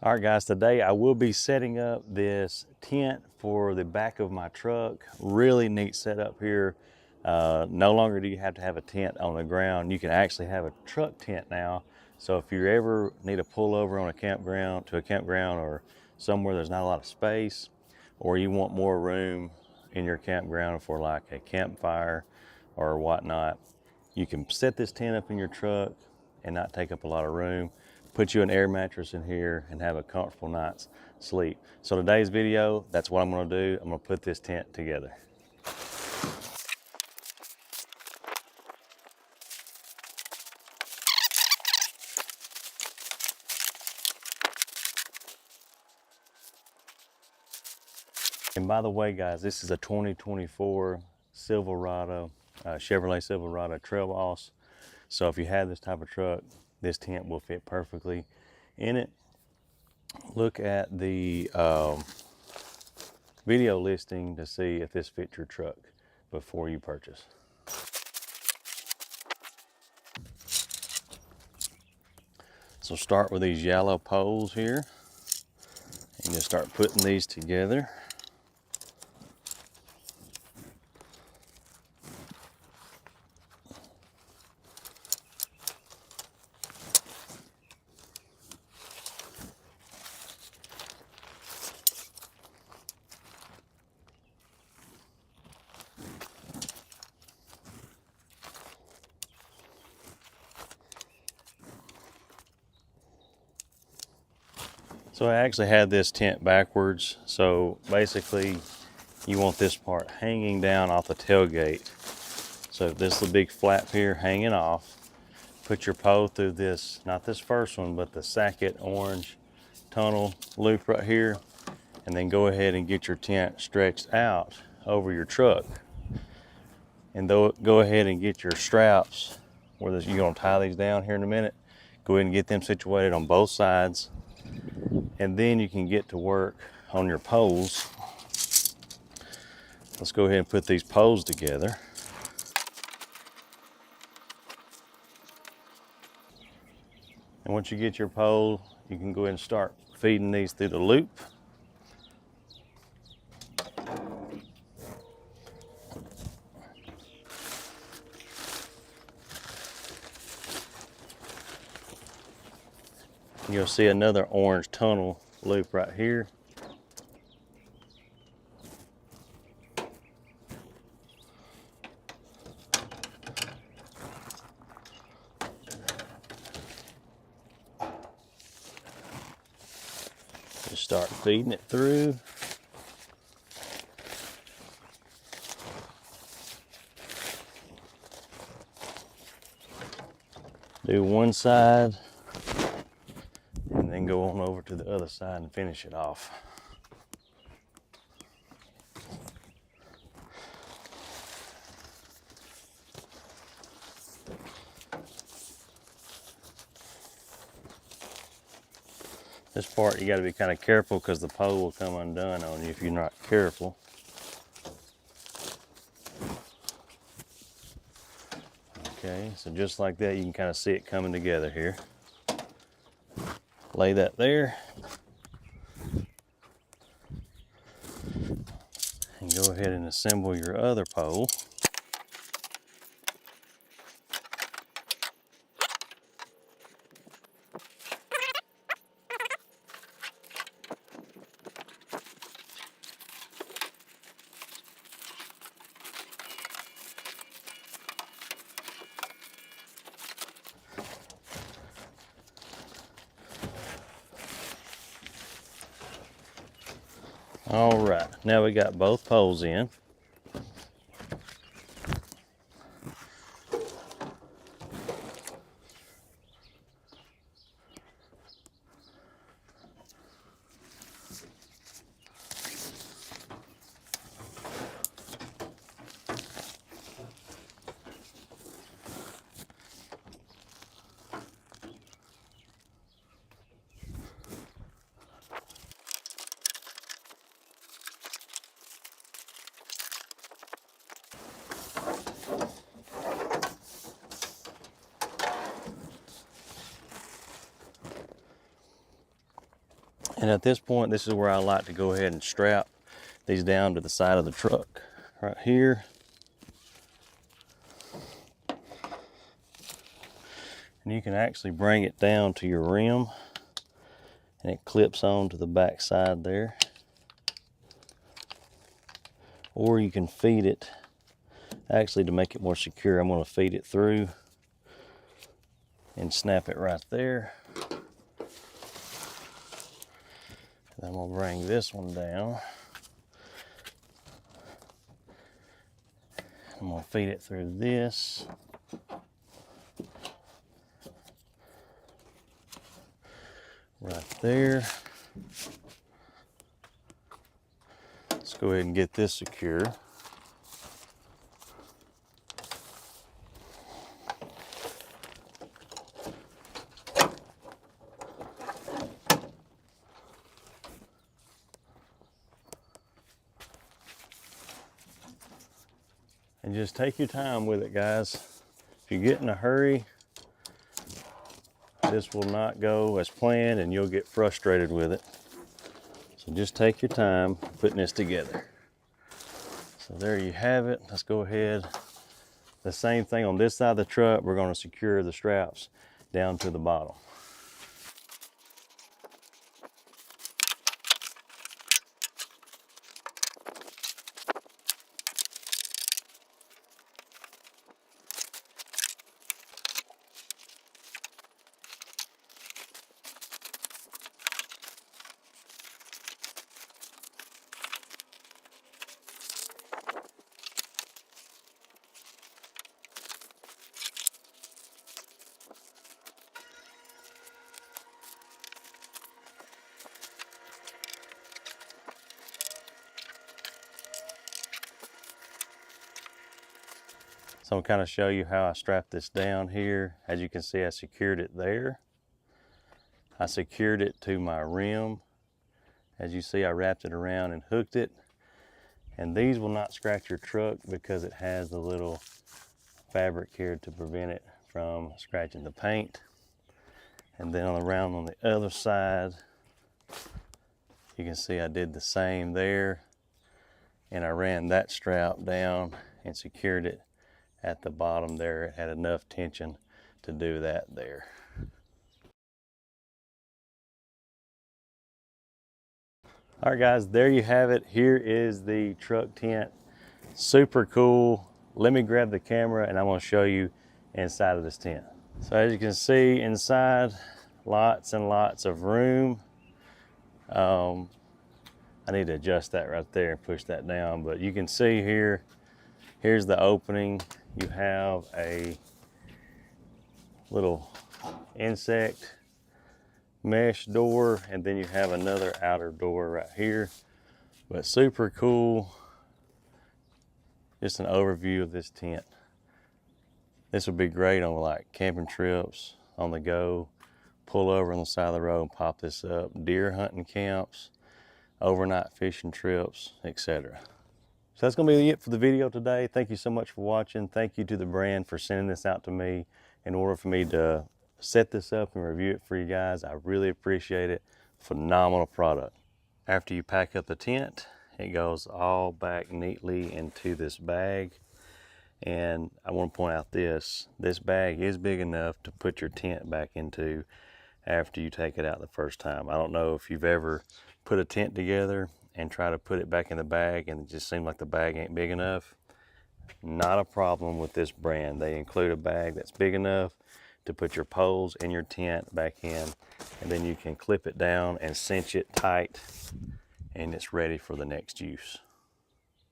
All right, guys, today I will be setting up this tent for the back of my truck. Really neat setup here. No longer do you have to have a tent on the ground. You can actually have a truck tent now. So if you ever need to pull over on a campground or somewhere there's not a lot of space, or you want more room in your campground for like a campfire or whatnot, you can set this tent up in your truck and not take up a lot of room. Put you an air mattress in here and have a comfortable night's sleep. So today's video, that's what I'm gonna do. I'm gonna put this tent together. And by the way, guys, this is a 2024 Silverado, Chevrolet Silverado Trail Boss. So if you have this type of truck, this tent will fit perfectly in it. Look at the video listing to see if this fits your truck before you purchase. So start with these yellow poles here and just start putting these together. So I actually had this tent backwards. So basically you want this part hanging down off the tailgate. So this is the big flap here hanging off. Put your pole through this, not this first one, but the Sackett orange tunnel loop right here. And then go ahead and get your tent stretched out over your truck. And go ahead and get your straps, where you're gonna tie these down here in a minute. Go ahead and get them situated on both sides. And then you can get to work on your poles. Let's go ahead and put these poles together. And once you get your pole, you can go ahead and start feeding these through the loop. You'll see another orange tunnel loop right here. Just start feeding it through. Do one side and then go on over to the other side and finish it off. This part you got to be kind of careful because the pole will come undone on you if you're not careful. Okay, so just like that, you can kind of see it coming together here. Lay that there. And go ahead and assemble your other pole. All right, now we got both poles in. And at this point, this is where I like to go ahead and strap these down to the side of the truck right here. And you can actually bring it down to your rim, and it clips on to the back side there. Or you can feed it, actually to make it more secure, I'm going to feed it through and snap it right there. And I'm going to bring this one down. I'm going to feed it through this. Right there. Let's go ahead and get this secure. And just take your time with it, guys. If you get in a hurry, this will not go as planned and you'll get frustrated with it. So just take your time putting this together. So there you have it. Let's go ahead. The same thing on this side of the truck. We're going to secure the straps down to the bottom. So I'm kind of show you how I strap this down here. As you can see, I secured it there. I secured it to my rim. As you see, I wrapped it around and hooked it. And these will not scratch your truck because it has the little fabric here to prevent it from scratching the paint. And then around on the other side, you can see I did the same there. And I ran that strap down and secured it at the bottom there. It had enough tension to do that there. All right, guys, there you have it. Here is the truck tent. Super cool. Let me grab the camera and I'm going to show you inside of this tent. So as you can see inside, lots and lots of room. I need to adjust that right there and push that down, but you can see here, here's the opening. You have a little insect mesh door, and then you have another outer door right here. But super cool. Just an overview of this tent. This would be great on like camping trips, on the go, pull over on the side of the road and pop this up, deer hunting camps, overnight fishing trips, etc. So that's going to be it for the video today. Thank you so much for watching. Thank you to the brand for sending this out to me in order for me to set this up and review it for you guys. I really appreciate it. Phenomenal product. After you pack up the tent, it goes all back neatly into this bag. And I want to point out this bag is big enough to put your tent back into after you take it out the first time. I don't know if you've ever put a tent together and try to put it back in the bag and it just seems like the bag ain't big enough. Not a problem with this brand. They include a bag that's big enough to put your poles and your tent back in, and then you can clip it down and cinch it tight, and it's ready for the next use.